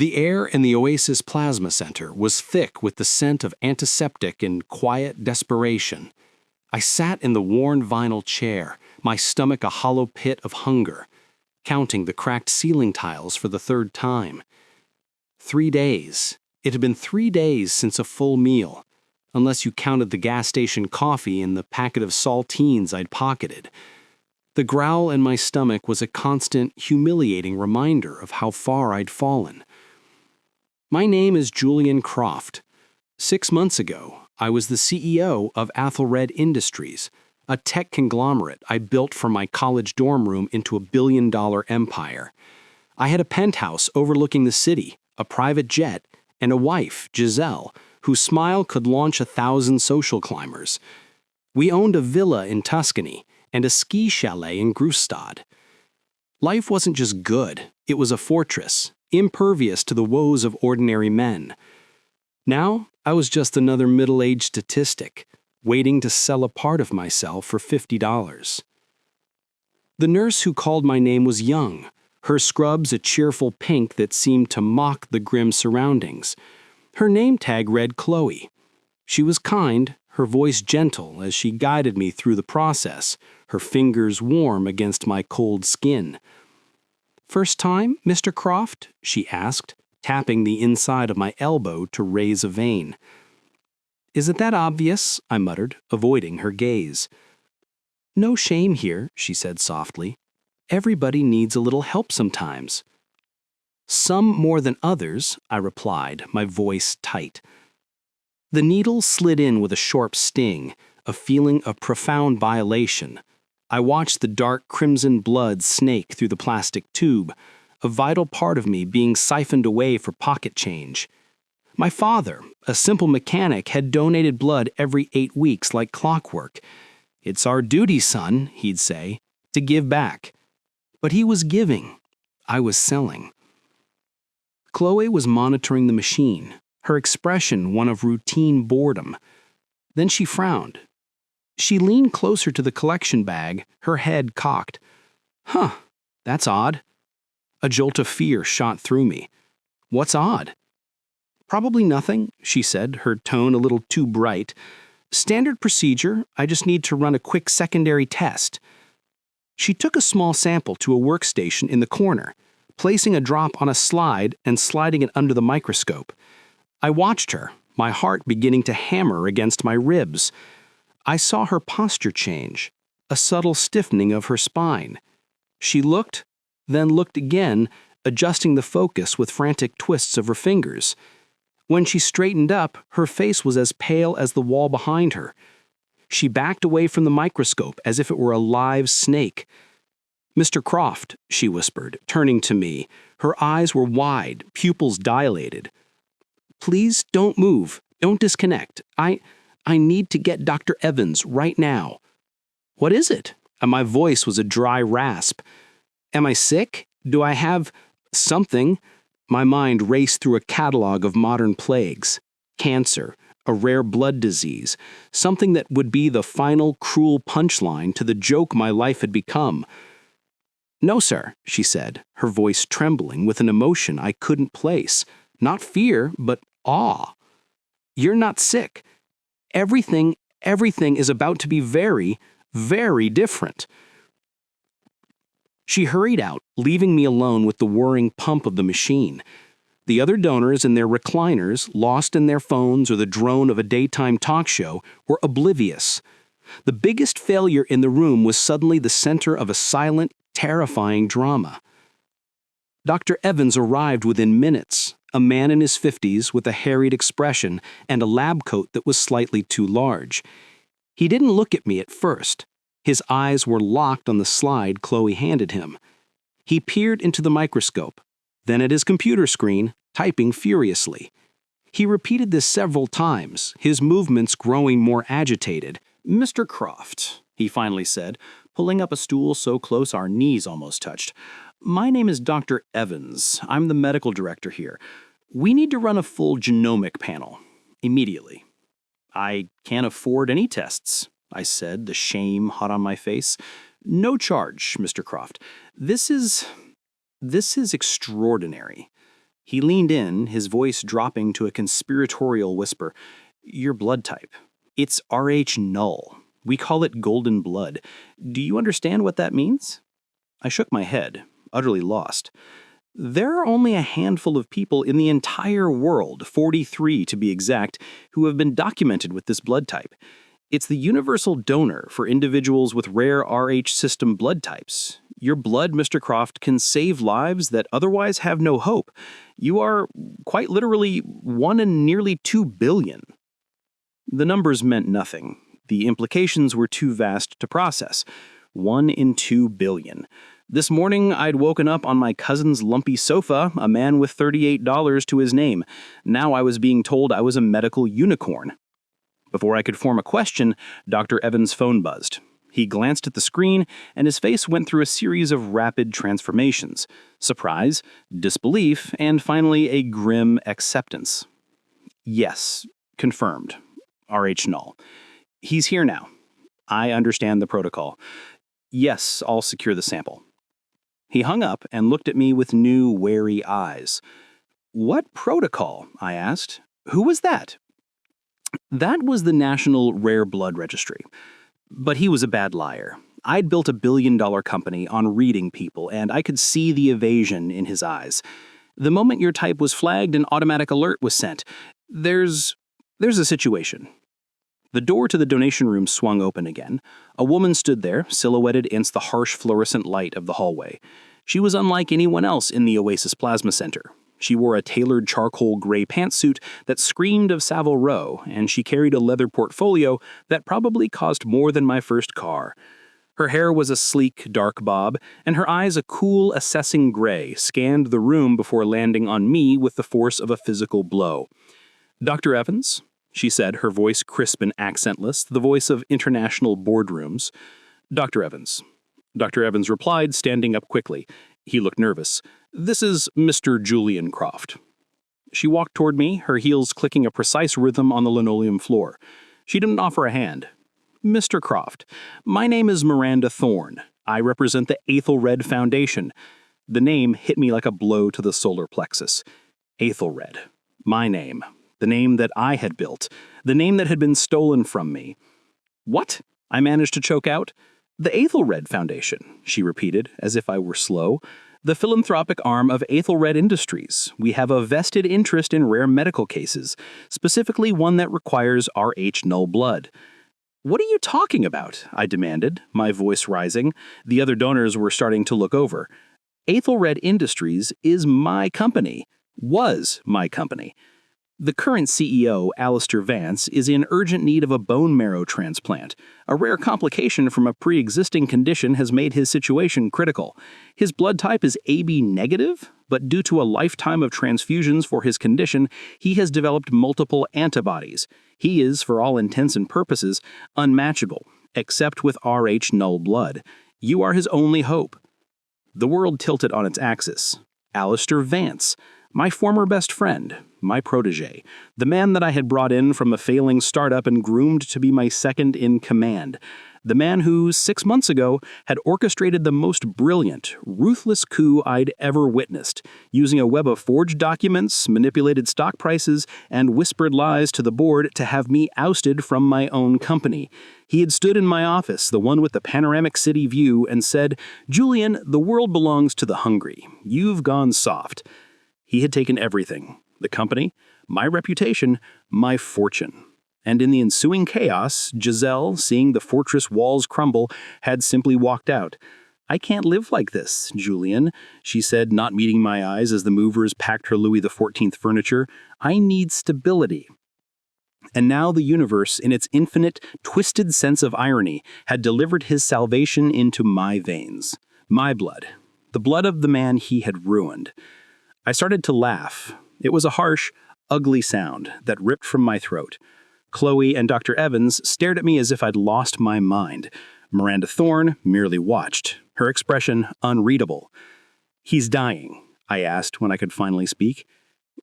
The air in the Oasis Plasma Center was thick with the scent of antiseptic and quiet desperation. I sat in the worn vinyl chair, my stomach a hollow pit of hunger, counting the cracked ceiling tiles for the third time. 3 days. It had been 3 days since a full meal, unless you counted the gas station coffee and the packet of saltines I'd pocketed. The growl in my stomach was a constant, humiliating reminder of how far I'd fallen. My name is Julian Croft. 6 months ago, I was the CEO of Athelred Industries, a tech conglomerate I built from my college dorm room into a billion-dollar empire. I had a penthouse overlooking the city, a private jet, and a wife, Giselle, whose smile could launch 1,000 social climbers. We owned a villa in Tuscany and a ski chalet in Grustad. Life wasn't just good, it was a fortress, impervious to the woes of ordinary men. Now, I was just another middle-aged statistic, waiting to sell a part of myself for $50. The nurse who called my name was young, her scrubs a cheerful pink that seemed to mock the grim surroundings. Her name tag read Chloe. She was kind, her voice gentle as she guided me through the process, her fingers warm against my cold skin. "First time, Mr. Croft?" she asked, tapping the inside of my elbow to raise a vein. "Isn't that obvious?" I muttered, avoiding her gaze. "No shame here," she said softly. "Everybody needs a little help sometimes." "Some more than others," I replied, my voice tight. The needle slid in with a sharp sting, a feeling of profound violation. I watched the dark crimson blood snake through the plastic tube, a vital part of me being siphoned away for pocket change. My father, a simple mechanic, had donated blood every 8 weeks like clockwork. "It's our duty, son," he'd say, "to give back." But he was giving. I was selling. Chloe was monitoring the machine, her expression one of routine boredom. Then she frowned. She leaned closer to the collection bag, her head cocked. "Huh, that's odd." A jolt of fear shot through me. "What's odd?" "Probably nothing," she said, her tone a little too bright. "Standard procedure, I just need to run a quick secondary test." She took a small sample to a workstation in the corner, placing a drop on a slide and sliding it under the microscope. I watched her, my heart beginning to hammer against my ribs. I saw her posture change, a subtle stiffening of her spine. She looked, then looked again, adjusting the focus with frantic twists of her fingers. When she straightened up, her face was as pale as the wall behind her. She backed away from the microscope as if it were a live snake. "Mr. Croft," she whispered, turning to me. Her eyes were wide, pupils dilated. "Please don't move. Don't disconnect. I need to get Dr. Evans right now." "What is it?" And my voice was a dry rasp. "Am I sick? Do I have something?" My mind raced through a catalog of modern plagues. Cancer, a rare blood disease, something that would be the final cruel punchline to the joke my life had become. "No, sir," she said, her voice trembling with an emotion I couldn't place. Not fear, but awe. "You're not sick. Everything is about to be very, very different." She hurried out, leaving me alone with the whirring pump of the machine. The other donors in their recliners, lost in their phones or the drone of a daytime talk show, were oblivious. The biggest failure in the room was suddenly the center of a silent, terrifying drama. Dr. Evans arrived within minutes, a man in his 50s with a harried expression and a lab coat that was slightly too large. He didn't look at me at first. His eyes were locked on the slide Chloe handed him. He peered into the microscope, then at his computer screen, typing furiously. He repeated this several times, his movements growing more agitated. "Mr. Croft," he finally said, pulling up a stool so close our knees almost touched. "My name is Dr. Evans. I'm the medical director here. We need to run a full genomic panel. Immediately." "I can't afford any tests," I said, the shame hot on my face. "No charge, Mr. Croft. This is extraordinary." He leaned in, his voice dropping to a conspiratorial whisper. "Your blood type. It's Rh null. We call it golden blood. Do you understand what that means?" I shook my head, utterly lost. There are only a handful of people in the entire world, 43 to be exact, who have been documented with this blood type. It's the universal donor for individuals with rare Rh system blood types. Your blood, Mr. Croft, can save lives that otherwise have no hope. You are, quite literally, 1 in nearly 2 billion. The numbers meant nothing. The implications were too vast to process. 1 in 2 billion. This morning, I'd woken up on my cousin's lumpy sofa, a man with $38 to his name. Now I was being told I was a medical unicorn. Before I could form a question, Dr. Evans' phone buzzed. He glanced at the screen, and his face went through a series of rapid transformations. Surprise, disbelief, and finally a grim acceptance. Yes, confirmed. Rh null. He's here now. I understand the protocol. Yes, I'll secure the sample. He hung up and looked at me with new, wary eyes. "What protocol?" I asked. "Who was that?" That was the National Rare Blood Registry. But he was a bad liar. I'd built a billion-dollar company on reading people, and I could see the evasion in his eyes. The moment your type was flagged, an automatic alert was sent. There's a situation. The door to the donation room swung open again. A woman stood there, silhouetted against the harsh fluorescent light of the hallway. She was unlike anyone else in the Oasis Plasma Center. She wore a tailored charcoal gray pantsuit that screamed of Savile Row, and she carried a leather portfolio that probably cost more than my first car. Her hair was a sleek, dark bob, and her eyes, a cool, assessing gray, scanned the room before landing on me with the force of a physical blow. "Dr. Evans?" she said, her voice crisp and accentless, the voice of international boardrooms. "Dr. Evans." Dr. Evans replied, standing up quickly. He looked nervous. "This is Mr. Julian Croft." She walked toward me, her heels clicking a precise rhythm on the linoleum floor. She didn't offer a hand. "Mr. Croft, my name is Miranda Thorne. I represent the Aethelred Foundation." The name hit me like a blow to the solar plexus. Aethelred. My name. The name that I had built. The name that had been stolen from me. "What?" I managed to choke out. "The Aethelred Foundation," she repeated, as if I were slow. "The philanthropic arm of Aethelred Industries. We have a vested interest in rare medical cases, specifically one that requires Rh null blood." "What are you talking about?" I demanded, my voice rising. The other donors were starting to look over. "Aethelred Industries is my company. Was my company. The current CEO, Alistair Vance, is in urgent need of a bone marrow transplant. A rare complication from a pre-existing condition has made his situation critical. His blood type is AB negative, but due to a lifetime of transfusions for his condition, he has developed multiple antibodies. He is, for all intents and purposes, unmatchable, except with Rh null blood. You are his only hope." The world tilted on its axis. Alistair Vance. My former best friend, my protege, the man that I had brought in from a failing startup and groomed to be my second in command, the man who, 6 months ago, had orchestrated the most brilliant, ruthless coup I'd ever witnessed, using a web of forged documents, manipulated stock prices, and whispered lies to the board to have me ousted from my own company. He had stood in my office, the one with the panoramic city view, and said, "Julian, the world belongs to the hungry. You've gone soft." He had taken everything, the company, my reputation, my fortune. And in the ensuing chaos, Giselle, seeing the fortress walls crumble, had simply walked out. "I can't live like this, Julian," she said, not meeting my eyes as the movers packed her Louis XIV furniture. "I need stability." And now the universe, in its infinite, twisted sense of irony, had delivered his salvation into my veins. My blood. The blood of the man he had ruined. I started to laugh. It was a harsh, ugly sound that ripped from my throat. Chloe and Dr. Evans stared at me as if I'd lost my mind. Miranda Thorne merely watched, her expression unreadable. "He's dying," I asked when I could finally speak.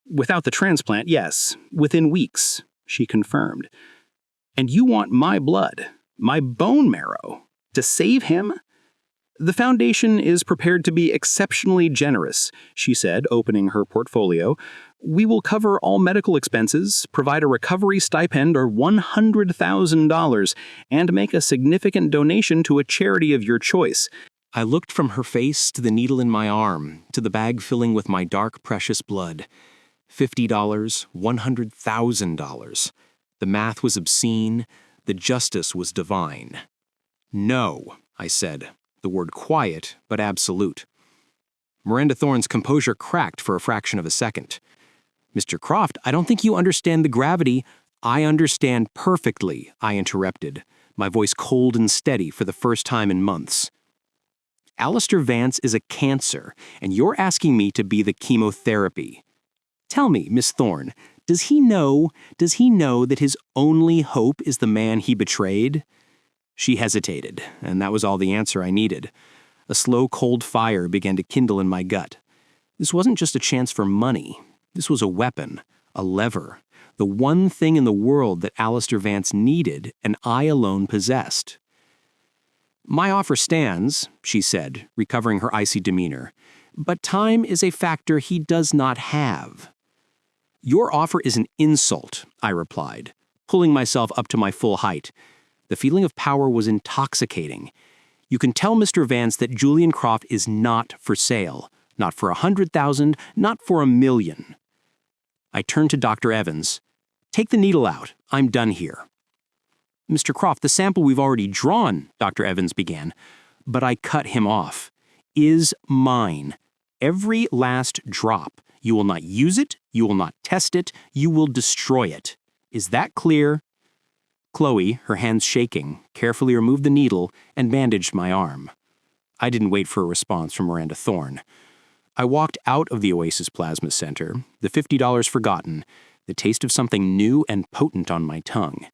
"Without the transplant, yes. Within weeks," she confirmed. "And you want my blood, my bone marrow, to save him?" The foundation is prepared to be exceptionally generous, she said, opening her portfolio. We will cover all medical expenses, provide a recovery stipend or $100,000, and make a significant donation to a charity of your choice. I looked from her face to the needle in my arm, to the bag filling with my dark, precious blood. $50, $100,000. The math was obscene. The justice was divine. No, I said, the word quiet but absolute. Miranda Thorne's composure cracked for a fraction of a second. Mr. Croft, I don't think you understand the gravity. I understand perfectly, I interrupted, my voice cold and steady for the first time in months. Alistair Vance is a cancer, and you're asking me to be the chemotherapy. Tell me, Miss Thorne, does he know that his only hope is the man he betrayed? She hesitated, and that was all the answer I needed. A slow, cold fire began to kindle in my gut. This wasn't just a chance for money. This was a weapon, a lever, the one thing in the world that Alistair Vance needed and I alone possessed. My offer stands, she said, recovering her icy demeanor, but time is a factor he does not have. Your offer is an insult, I replied, pulling myself up to my full height. The feeling of power was intoxicating. You can tell Mr. Vance that Julian Croft is not for sale, not for $100,000, not for $1 million. I turned to Dr. Evans. Take the needle out. I'm done here. Mr. Croft, the sample we've already drawn, Dr. Evans began, but I cut him off. Is mine. Every last drop. You will not use it, you will not test it, you will destroy it. Is that clear? Chloe, her hands shaking, carefully removed the needle and bandaged my arm. I didn't wait for a response from Miranda Thorne. I walked out of the Oasis Plasma Center, the $50 forgotten, the taste of something new and potent on my tongue.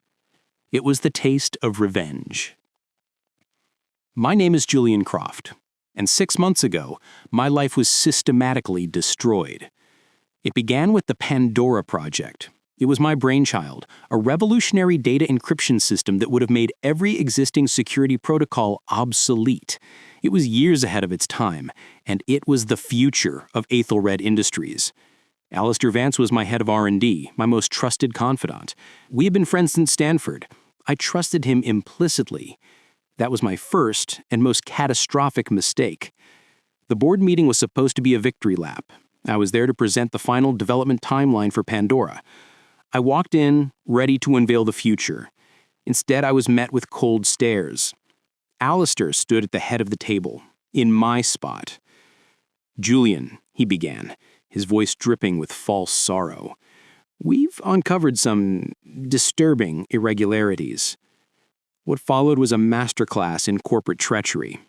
It was the taste of revenge. My name is Julian Croft, and 6 months ago, my life was systematically destroyed. It began with the Pandora Project. It was my brainchild, a revolutionary data encryption system that would have made every existing security protocol obsolete. It was years ahead of its time, and it was the future of Aethelred Industries. Alistair Vance was my head of R&D, my most trusted confidant. We had been friends since Stanford. I trusted him implicitly. That was my first and most catastrophic mistake. The board meeting was supposed to be a victory lap. I was there to present the final development timeline for Pandora. I walked in, ready to unveil the future. Instead, I was met with cold stares. Alistair stood at the head of the table, in my spot. Julian, he began, his voice dripping with false sorrow. We've uncovered some disturbing irregularities. What followed was a masterclass in corporate treachery.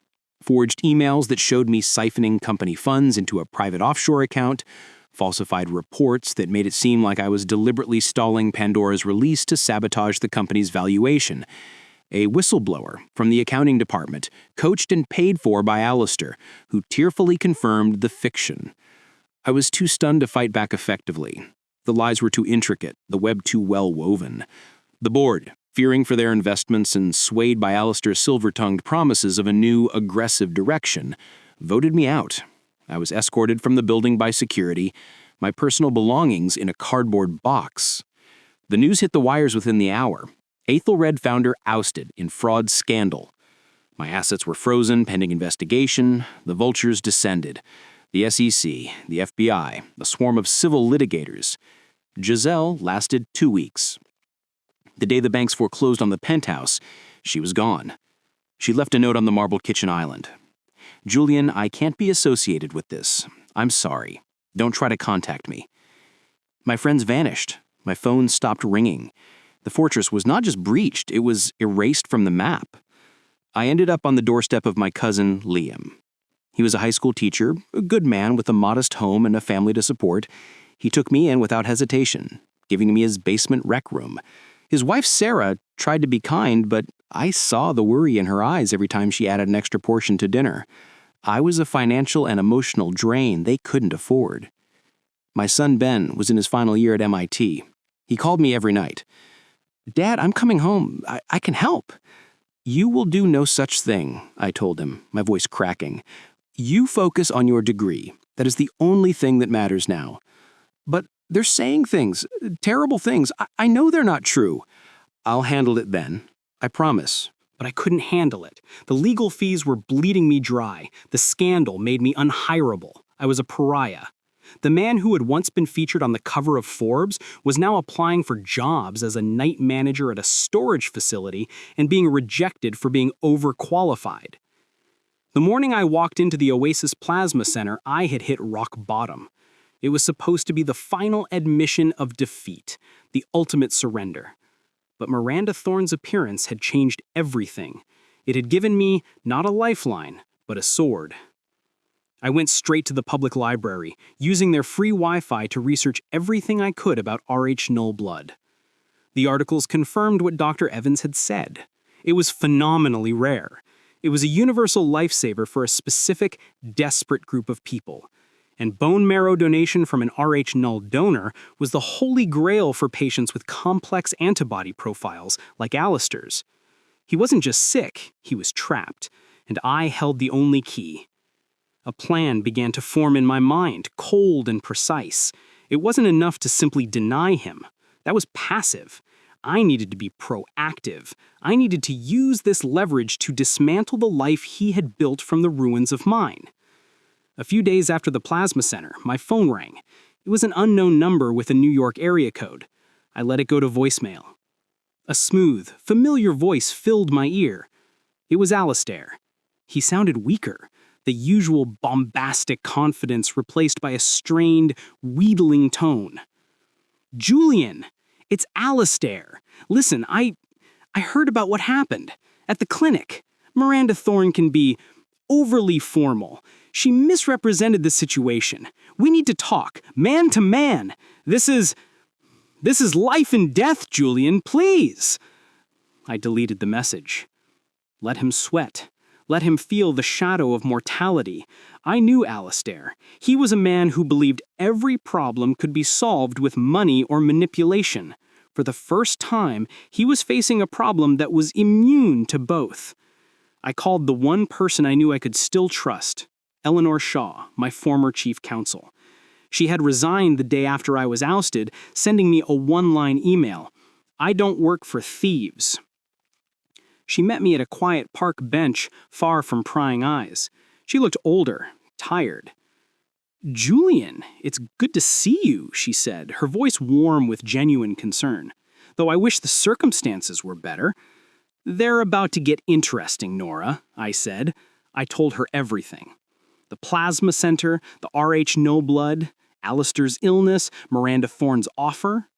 Forged emails that showed me siphoning company funds into a private offshore account, falsified reports that made it seem like I was deliberately stalling Pandora's release to sabotage the company's valuation. A whistleblower from the accounting department, coached and paid for by Alistair, who tearfully confirmed the fiction. I was too stunned to fight back effectively. The lies were too intricate, the web too well woven. The board, fearing for their investments and swayed by Alistair's silver-tongued promises of a new, aggressive direction, voted me out. I was escorted from the building by security, my personal belongings in a cardboard box. The news hit the wires within the hour. Aethelred founder ousted in fraud scandal. My assets were frozen pending investigation. The vultures descended. The SEC, the FBI, a swarm of civil litigators. Giselle lasted 2 weeks. The day the banks foreclosed on the penthouse, she was gone. She left a note on the marble kitchen island. Julian, I can't be associated with this. I'm sorry. Don't try to contact me. My friends vanished. My phone stopped ringing. The fortress was not just breached, it was erased from the map. I ended up on the doorstep of my cousin, Liam. He was a high school teacher, a good man with a modest home and a family to support. He took me in without hesitation, giving me his basement rec room. His wife, Sarah, tried to be kind, but I saw the worry in her eyes every time she added an extra portion to dinner. I was a financial and emotional drain they couldn't afford. My son, Ben, was in his final year at MIT. He called me every night. Dad, I'm coming home. I can help. You will do no such thing, I told him, my voice cracking. You focus on your degree. That is the only thing that matters now. But they're saying things, terrible things. I know they're not true. I'll handle it then. I promise. But I couldn't handle it. The legal fees were bleeding me dry. The scandal made me unhireable. I was a pariah. The man who had once been featured on the cover of Forbes was now applying for jobs as a night manager at a storage facility and being rejected for being overqualified. The morning I walked into the Oasis Plasma Center, I had hit rock bottom. It was supposed to be the final admission of defeat, the ultimate surrender. But Miranda Thorne's appearance had changed everything. It had given me not a lifeline, but a sword. I went straight to the public library, using their free Wi-Fi to research everything I could about Rh null blood. The articles confirmed what Dr. Evans had said. It was phenomenally rare. It was a universal lifesaver for a specific, desperate group of people. And bone marrow donation from an Rh null donor was the holy grail for patients with complex antibody profiles like Alistair's. He wasn't just sick, he was trapped, and I held the only key. A plan began to form in my mind, cold and precise. It wasn't enough to simply deny him. That was passive. I needed to be proactive. I needed to use this leverage to dismantle the life he had built from the ruins of mine. A few days after the Plasma Center, my phone rang. It was an unknown number with a New York area code. I let it go to voicemail. A smooth, familiar voice filled my ear. It was Alistair. He sounded weaker, the usual bombastic confidence replaced by a strained, wheedling tone. "Julian, it's Alistair. Listen, I heard about what happened. At the clinic, Miranda Thorne can be overly formal. She misrepresented the situation. We need to talk, man to man. This is life and death, Julian, please." I deleted the message. Let him sweat. Let him feel the shadow of mortality. I knew Alistair. He was a man who believed every problem could be solved with money or manipulation. For the first time, he was facing a problem that was immune to both. I called the one person I knew I could still trust, Eleanor Shaw, my former chief counsel. She had resigned the day after I was ousted, sending me a one-line email. "I don't work for thieves." She met me at a quiet park bench far from prying eyes. She looked older, tired. "Julian, it's good to see you," she said, her voice warm with genuine concern. "Though I wish the circumstances were better." "They're about to get interesting, Nora," I said. I told her everything. The Plasma Center, the Rh null blood, Alistair's illness, Miranda Thorne's offer.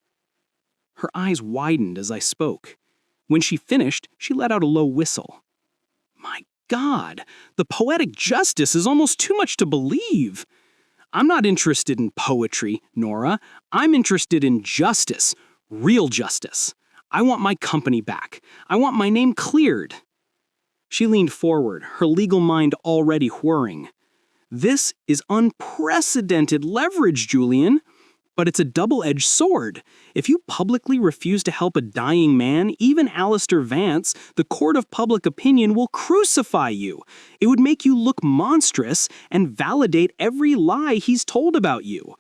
Her eyes widened as I spoke. When she finished, she let out a low whistle. "My God, the poetic justice is almost too much to believe." "I'm not interested in poetry, Nora. I'm interested in justice, real justice. I want my company back. I want my name cleared." She leaned forward, her legal mind already whirring. "This is unprecedented leverage, Julian. But it's a double-edged sword. If you publicly refuse to help a dying man, even Alistair Vance, the court of public opinion will crucify you. It would make you look monstrous and validate every lie he's told about you.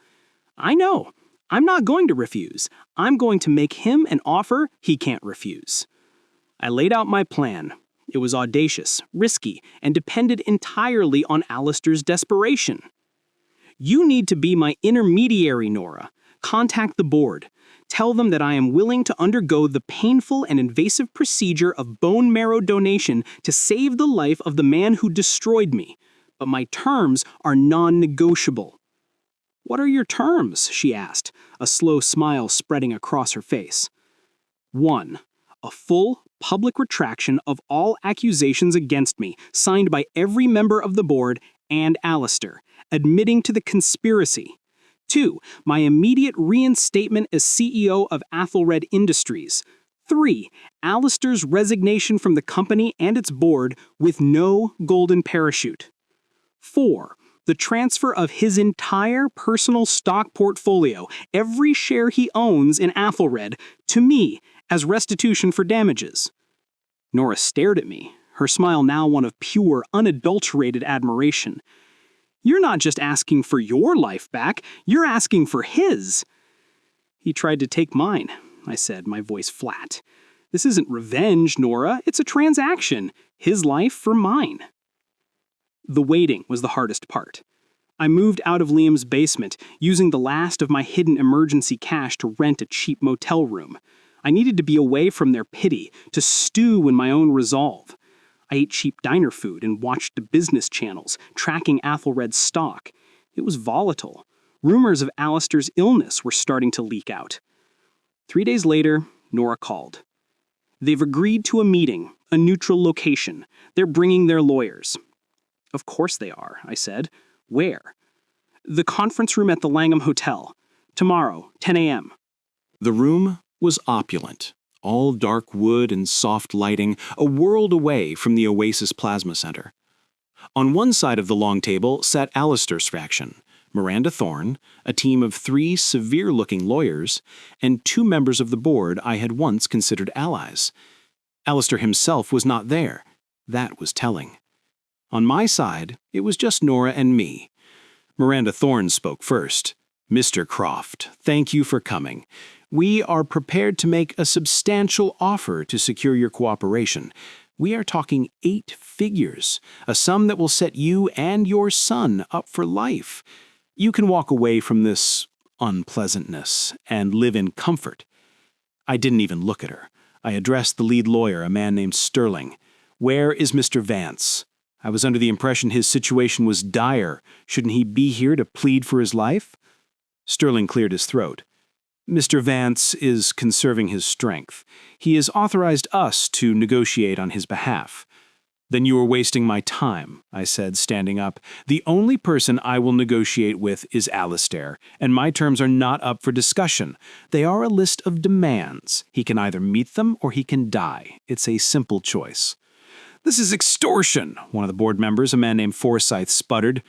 I know. I'm not going to refuse. I'm going to make him an offer he can't refuse." I laid out my plan. It was audacious, risky, and depended entirely on Alistair's desperation. "You need to be my intermediary, Nora. Contact the board. Tell them that I am willing to undergo the painful and invasive procedure of bone marrow donation to save the life of the man who destroyed me. But my terms are non-negotiable." "What are your terms?" she asked, a slow smile spreading across her face. 1. A full, public retraction of all accusations against me, signed by every member of the board and Alistair, admitting to the conspiracy. 2. My immediate reinstatement as CEO of Athelred Industries. 3. Alistair's resignation from the company and its board with no golden parachute. 4. The transfer of his entire personal stock portfolio, every share he owns in Athelred, to me as restitution for damages. Nora stared at me, her smile now one of pure, unadulterated admiration. "You're not just asking for your life back, you're asking for his." "He tried to take mine," I said, my voice flat. "This isn't revenge, Nora. It's a transaction. His life for mine." The waiting was the hardest part. I moved out of Liam's basement, using the last of my hidden emergency cash to rent a cheap motel room. I needed to be away from their pity, to stew in my own resolve. I ate cheap diner food and watched the business channels, tracking Athelred's stock. It was volatile. Rumors of Alistair's illness were starting to leak out. 3 days later, Nora called. "They've agreed to a meeting, a neutral location. They're bringing their lawyers." "Of course they are," I said. "Where?" "The conference room at the Langham Hotel. Tomorrow, 10 a.m. The room was opulent, all dark wood and soft lighting, a world away from the Oasis Plasma Center. On one side of the long table sat Alistair's faction, Miranda Thorne, a team of 3 severe-looking lawyers, and 2 members of the board I had once considered allies. Alistair himself was not there. That was telling. On my side, it was just Nora and me. Miranda Thorne spoke first. "Mr. Croft, thank you for coming. We are prepared to make a substantial offer to secure your cooperation. We are talking 8 figures, a sum that will set you and your son up for life. You can walk away from this unpleasantness and live in comfort." I didn't even look at her. I addressed the lead lawyer, a man named Sterling. "Where is Mr. Vance? I was under the impression his situation was dire. Shouldn't he be here to plead for his life?" Sterling cleared his throat. "Mr. Vance is conserving his strength. He has authorized us to negotiate on his behalf." "Then you are wasting my time," I said, standing up. "The only person I will negotiate with is Alistair, and my terms are not up for discussion. They are a list of demands. He can either meet them or he can die. It's a simple choice." "This is extortion," one of the board members, a man named Forsyth, sputtered.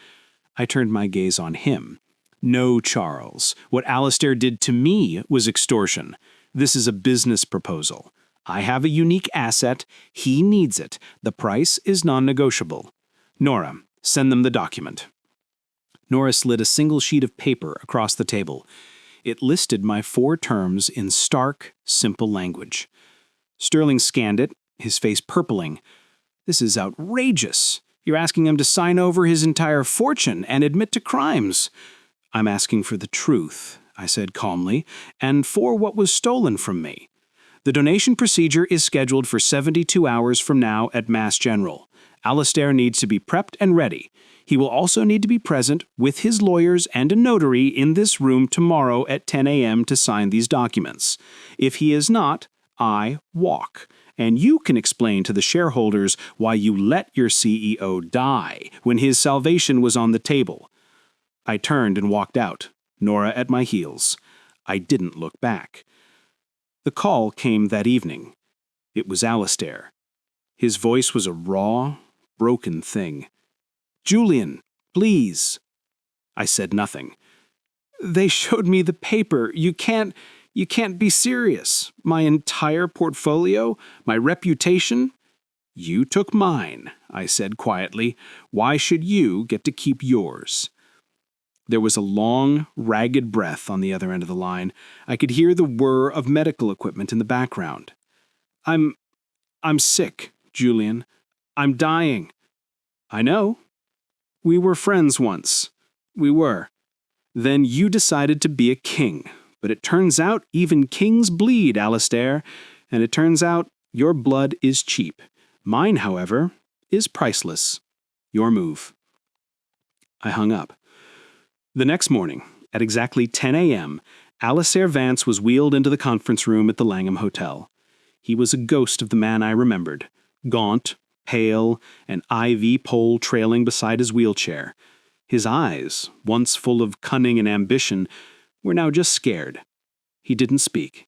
I turned my gaze on him. "No, Charles. What Alistair did to me was extortion. This is a business proposal. I have a unique asset. He needs it. The price is non-negotiable. Nora, send them the document." Nora slid a single sheet of paper across the table. It listed my 4 terms in stark, simple language. Sterling scanned it, his face purpling. "This is outrageous. You're asking him to sign over his entire fortune and admit to crimes." "I'm asking for the truth," I said calmly, "and for what was stolen from me. The donation procedure is scheduled for 72 hours from now at Mass General. Alistair needs to be prepped and ready. He will also need to be present with his lawyers and a notary in this room tomorrow at 10 a.m. to sign these documents. If he is not, I walk. And you can explain to the shareholders why you let your CEO die when his salvation was on the table." I turned and walked out, Nora at my heels. I didn't look back. The call came that evening. It was Alistair. His voice was a raw, broken thing. "Julian, please." I said nothing. "They showed me the paper. You can't be serious. My entire portfolio, my reputation." "You took mine," I said quietly. "Why should you get to keep yours?" There was a long, ragged breath on the other end of the line. I could hear the whir of medical equipment in the background. I'm sick, Julian. I'm dying." "I know. We were friends once. We were. Then you decided to be a king. But it turns out even kings bleed, Alistair. And it turns out your blood is cheap. Mine, however, is priceless. Your move." I hung up. The next morning, at exactly 10 a.m., Alistair Vance was wheeled into the conference room at the Langham Hotel. He was a ghost of the man I remembered, gaunt, pale, an IV pole trailing beside his wheelchair. His eyes, once full of cunning and ambition, were now just scared. He didn't speak.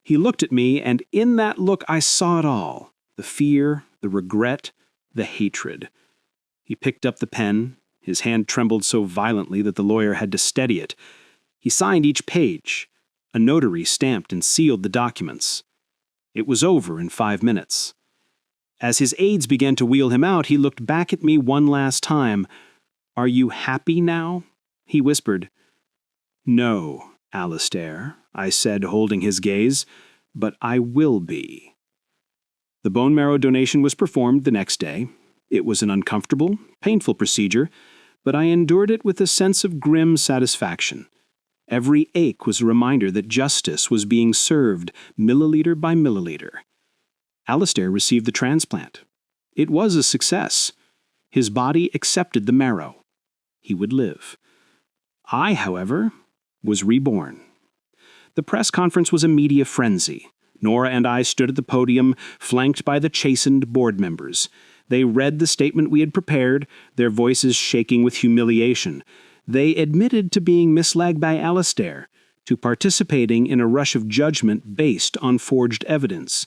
He looked at me, and in that look I saw it all, the fear, the regret, the hatred. He picked up the pen. His hand trembled so violently that the lawyer had to steady it. He signed each page. A notary stamped and sealed the documents. It was over in 5 minutes. As his aides began to wheel him out, he looked back at me one last time. "Are you happy now?" he whispered. "No, Alistair," I said, holding his gaze, "but I will be." The bone marrow donation was performed the next day. It was an uncomfortable, painful procedure, but I endured it with a sense of grim satisfaction. Every ache was a reminder that justice was being served milliliter by milliliter. Alistair received the transplant. It was a success. His body accepted the marrow. He would live. I, however, was reborn. The press conference was a media frenzy. Nora and I stood at the podium, flanked by the chastened board members. They read the statement we had prepared, their voices shaking with humiliation. They admitted to being misled by Alistair, to participating in a rush of judgment based on forged evidence.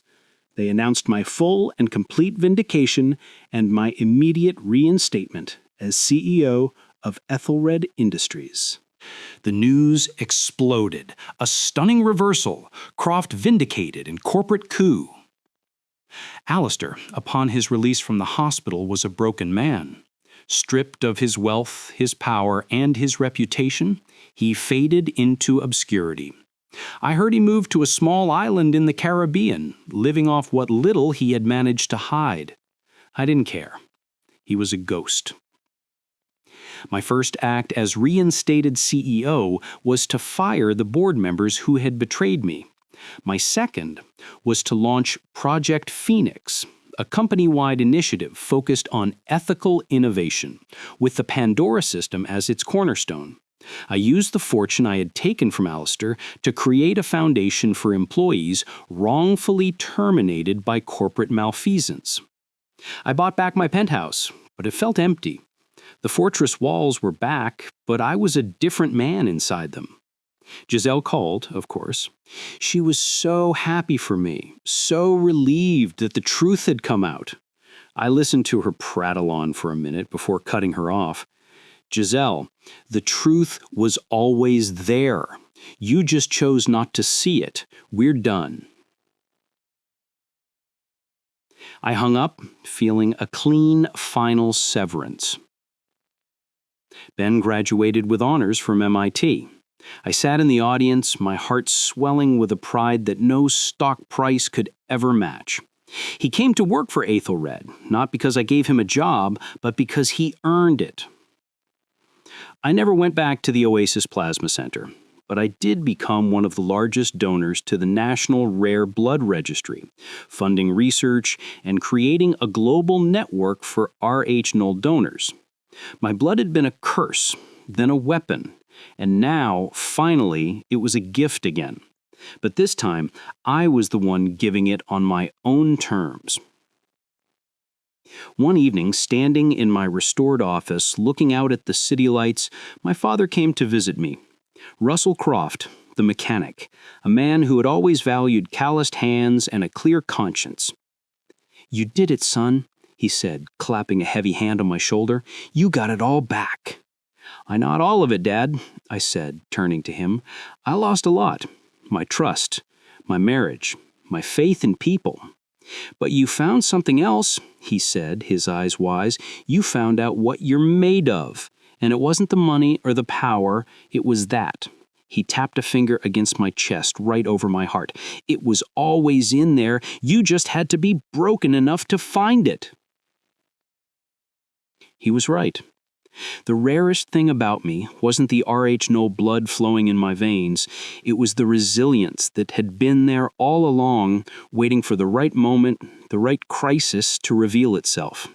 They announced my full and complete vindication and my immediate reinstatement as CEO of Ethelred Industries. The news exploded. A stunning reversal. Croft vindicated in corporate coup. Alistair, upon his release from the hospital, was a broken man. Stripped of his wealth, his power, and his reputation, he faded into obscurity. I heard he moved to a small island in the Caribbean, living off what little he had managed to hide. I didn't care. He was a ghost. My first act as reinstated CEO was to fire the board members who had betrayed me. My second was to launch Project Phoenix, a company-wide initiative focused on ethical innovation, with the Pandora system as its cornerstone. I used the fortune I had taken from Alistair to create a foundation for employees wrongfully terminated by corporate malfeasance. I bought back my penthouse, but it felt empty. The fortress walls were back, but I was a different man inside them. Giselle called, of course. She was so happy for me, so relieved that the truth had come out. I listened to her prattle on for a minute before cutting her off. "Giselle, the truth was always there. You just chose not to see it. We're done." I hung up, feeling a clean final severance. Ben graduated with honors from MIT. I sat in the audience, my heart swelling with a pride that no stock price could ever match. He came to work for Ethelred, not because I gave him a job, but because he earned it. I never went back to the Oasis Plasma Center, but I did become one of the largest donors to the National Rare Blood Registry, funding research and creating a global network for Rh-null donors. My blood had been a curse, then a weapon, and now, finally, it was a gift again. But this time, I was the one giving it on my own terms. One evening, standing in my restored office, looking out at the city lights, my father came to visit me. Russell Croft, the mechanic, a man who had always valued calloused hands and a clear conscience. "You did it, son," he said, clapping a heavy hand on my shoulder. "You got it all back." "Not all of it, Dad," I said, turning to him. "I lost a lot. My trust, my marriage, my faith in people. But you found something else," he said, his eyes wise. "You found out what you're made of. And it wasn't the money or the power, it was that." He tapped a finger against my chest, right over my heart. "It was always in there. You just had to be broken enough to find it." He was right. The rarest thing about me wasn't the Rh-null blood flowing in my veins. It was the resilience that had been there all along, waiting for the right moment, the right crisis to reveal itself.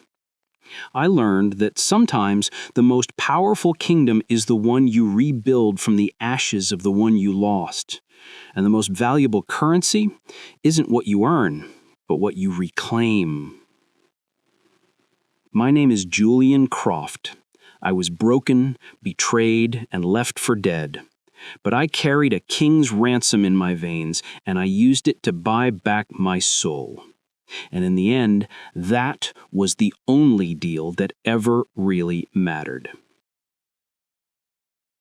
I learned that sometimes the most powerful kingdom is the one you rebuild from the ashes of the one you lost. And the most valuable currency isn't what you earn, but what you reclaim. My name is Julian Croft. I was broken, betrayed, and left for dead. But I carried a king's ransom in my veins, and I used it to buy back my soul. And in the end, that was the only deal that ever really mattered.